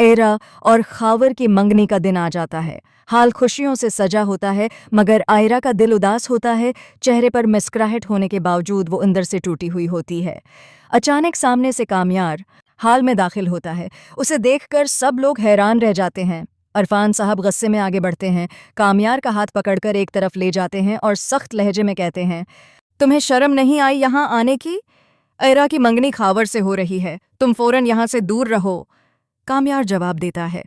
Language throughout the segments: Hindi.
एरा और खावर की मंगनी का दिन आ जाता है। हाल खुशियों से सजा होता है, मगर आयरा का दिल उदास होता है। चेहरे पर मुस्कुराहट होने के बावजूद वो अंदर से टूटी हुई होती है। अचानक सामने से कामयार हाल में दाखिल होता है। उसे देखकर सब लोग हैरान रह जाते हैं। अरफान साहब गुस्से में आगे बढ़ते हैं, कामयार का हाथ पकड़कर एक तरफ ले जाते हैं और सख्त लहजे में कहते हैं, तुम्हें शर्म नहीं आई यहाँ आने की? एरा की मंगनी खावर से हो रही है, तुम फौरन यहाँ से दूर रहो। कामयार जवाब देता है,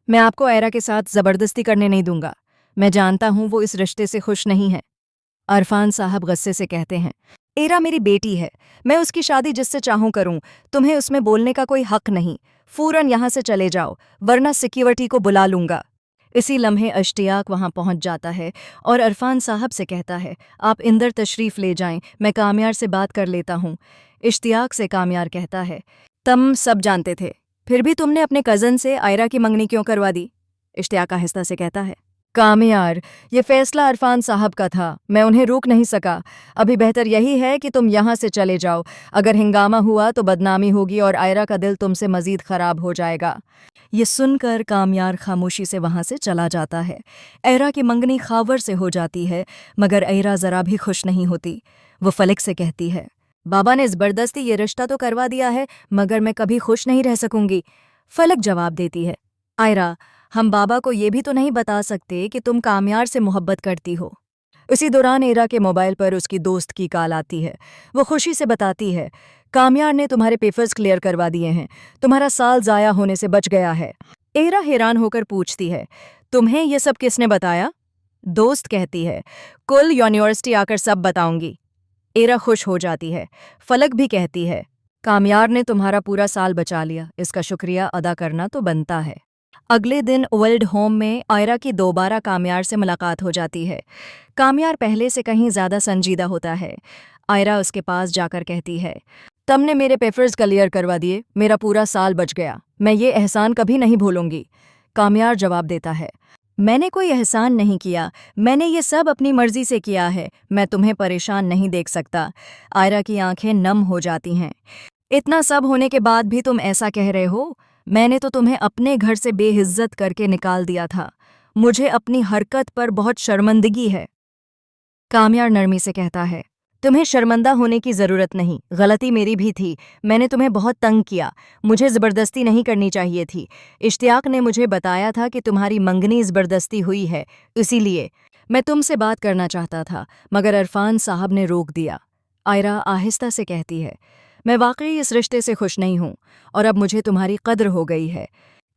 मैं आपको एरा के साथ जबरदस्ती करने नहीं दूंगा। मैं जानता हूं वो इस रिश्ते से खुश नहीं है। अरफान साहब गुस्से से कहते हैं, एरा मेरी बेटी है, मैं उसकी शादी जिससे चाहूं करूं, तुम्हें उसमें बोलने का कोई हक नहीं। फौरन यहां से चले जाओ, वरना सिक्योरिटी को बुला लूंगा। इसी लम्हे अश्तियाक वहां पहुंच जाता है और अरफान साहब से कहता है, आप इंदर तशरीफ ले जाएं, मैं कामयार से बात कर लेता हूं। इश्तियाक से कामयार कहता है, तुम सब जानते थे, फिर भी तुमने अपने कज़न से आयरा की मंगनी क्यों करवा दी? इश्तियाक आहिस्ता से कहता है, कामयार, ये फैसला अरफान साहब का था, मैं उन्हें रोक नहीं सका। अभी बेहतर यही है कि तुम यहाँ से चले जाओ। अगर हिंगामा हुआ तो बदनामी होगी और आयरा का दिल तुमसे मजीद खराब हो जाएगा। ये सुनकर कामयार खामोशी से वहाँ से चला जाता है। आयरा की मंगनी खावर से हो जाती है, मगर आयरा ज़रा भी खुश नहीं होती। वो फलक से कहती है, बाबा ने ज़बरदस्ती ये रिश्ता तो करवा दिया है, मगर मैं कभी खुश नहीं रह सकूंगी। फलक जवाब देती है, आयरा, हम बाबा को ये भी तो नहीं बता सकते कि तुम कामयार से मोहब्बत करती हो। उसी दौरान एरा के मोबाइल पर उसकी दोस्त की कॉल आती है। वो खुशी से बताती है, कामयार ने तुम्हारे पेपर्स क्लियर करवा दिए हैं, तुम्हारा साल ज़ाया होने से बच गया है। एरा हैरान होकर पूछती है, तुम्हें ये सब किसने बताया? दोस्त कहती है, कुल यूनिवर्सिटी आकर सब बताऊंगी। एरा खुश हो जाती है। फलक भी कहती है, कामयार ने तुम्हारा पूरा साल बचा लिया, इसका शुक्रिया अदा करना तो बनता है। अगले दिन ओल्ड होम में आयरा की दोबारा कामयार से मुलाकात हो जाती है। कामयार पहले से कहीं ज़्यादा संजीदा होता है। आयरा उसके पास जाकर कहती है, तुमने मेरे पेपर्स क्लियर करवा दिए, मेरा पूरा साल बच गया, मैं ये एहसान कभी नहीं भूलूंगी। कामयार जवाब देता है, मैंने कोई एहसान नहीं किया, मैंने ये सब अपनी मर्जी से किया है, मैं तुम्हें परेशान नहीं देख सकता। आयरा की आंखें नम हो जाती हैं। इतना सब होने के बाद भी तुम ऐसा कह रहे हो? मैंने तो तुम्हें अपने घर से बेइज्जत करके निकाल दिया था। मुझे अपनी हरकत पर बहुत शर्मिंदगी है। कामयार नरमी से कहता है, तुम्हें शर्मिंदा होने की ज़रूरत नहीं, गलती मेरी भी थी, मैंने तुम्हें बहुत तंग किया, मुझे ज़बरदस्ती नहीं करनी चाहिए थी। इश्तियाक ने मुझे बताया था कि तुम्हारी मंगनी ज़बरदस्ती हुई है, इसीलिए मैं तुमसे बात करना चाहता था, मगर अरफान साहब ने रोक दिया। आयरा आहिस्ता से कहती है, मैं वाकई इस रिश्ते से खुश नहीं हूँ और अब मुझे तुम्हारी कद्र हो गई है।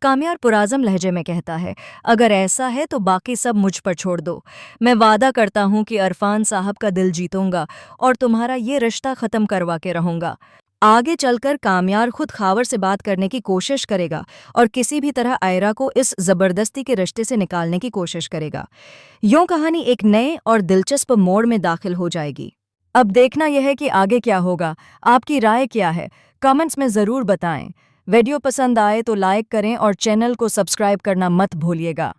कामयार पुराज़म लहजे में कहता है, अगर ऐसा है तो बाकी सब मुझ पर छोड़ दो। मैं वादा करता हूँ कि अरफान साहब का दिल जीतूंगा और तुम्हारा ये रिश्ता ख़त्म करवा के रहूँगा। आगे चलकर कामयार खुद खावर से बात करने की कोशिश करेगा और किसी भी तरह आयरा को इस ज़बरदस्ती के रिश्ते से निकालने की कोशिश करेगा। यूँ कहानी एक नए और दिलचस्प मोड़ में दाखिल हो जाएगी। अब देखना यह है कि आगे क्या होगा। आपकी राय क्या है? कमेंट्स में ज़रूर बताएं। वीडियो पसंद आए तो लाइक करें और चैनल को सब्सक्राइब करना मत भूलिएगा।